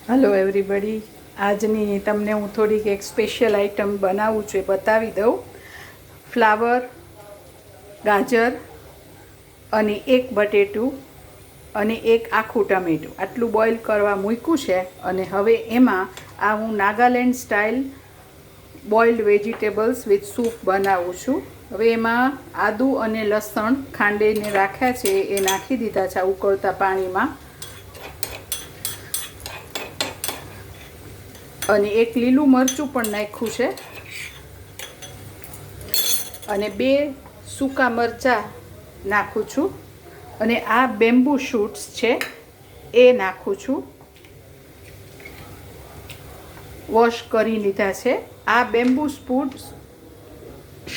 Hello everybody, આજની તમને હું થોડીક એક સ્પેશિયલ આઈટમ બનાવું છું એ બતાવી દઉં. ફ્લાવર, ગાજર અને એક બટેટું અને એક આખું ટમેટું આટલું બોઇલ કરવા મૂક્યું છે. અને હવે એમાં આ હું Nagaland style boiled vegetables with soup બનાવું છું. હવે એમાં આદુ અને લસણ ખાંડીને રાખ્યા છે એ નાખી દીધા છે ઉકળતા પાણીમાં. અને એક લીલું મરચું પણ નાખ્યું છે અને 2 સૂકા મરચાં નાખું છું. અને આ બેમ્બુ શૂટ્સ છે એ નાખું છું, વોશ કરી લીધા છે. આ બેમ્બુ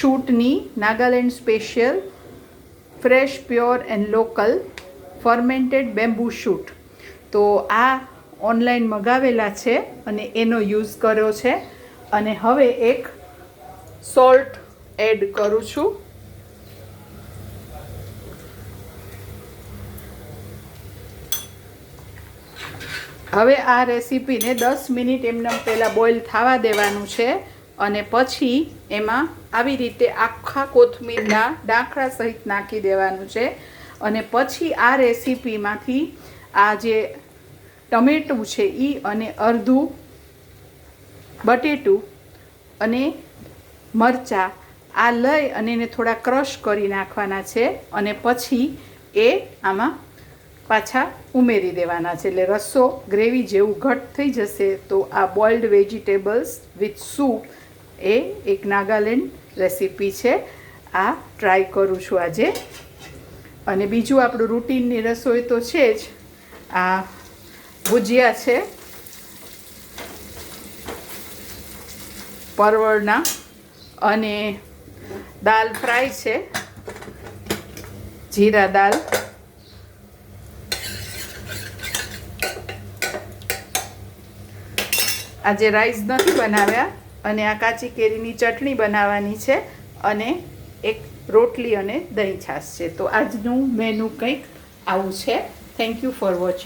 શૂટની Nagaland special fresh pure and local fermented bamboo shoot. તો આ ઓનલાઈન મગાવેલા છે અને એનો યુઝ કર્યો છે. અને હવે એક સોલ્ટ એડ કરું છું. હવે આ રેસીપીને 10 મિનિટ એમને પહેલાં બોઇલ થવા દેવાનું છે. અને પછી એમાં આવી રીતે આખા કોથમીરના ડાંખડા સહિત નાખી દેવાનું છે. અને પછી આ રેસીપીમાંથી આ જે ટમેટું છે એ અને અડધું બટેટું અને મરચાં આ લઈ અને એને થોડા ક્રશ કરી નાખવાના છે. અને પછી એ આમાં પાછા ઉમેરી દેવાના છે. એટલે રસો ગ્રેવી જેવું ઘટ થઈ જશે. તો આ બોઇલ્ડ વેજીટેબલ્સ વિથ સૂપ એ એક નાગાલેન્ડ રેસીપી છે. આ ટ્રાય કરું છું આજે. અને બીજું આપણું રૂટીનની રસોઈ તો છે જ. આ ભુજિયા છે પરવળના, અને દાલ ફ્રાય છે, જીરા દાલ. આજે રાઈસ નથી બનાવ્યા. અને આ કાચી કેરીની ચટણી બનાવવાની છે. અને એક રોટલી અને દહીં છાશ છે. તો આજનું મેનુ કંઈક આવું છે. Thank you for watching.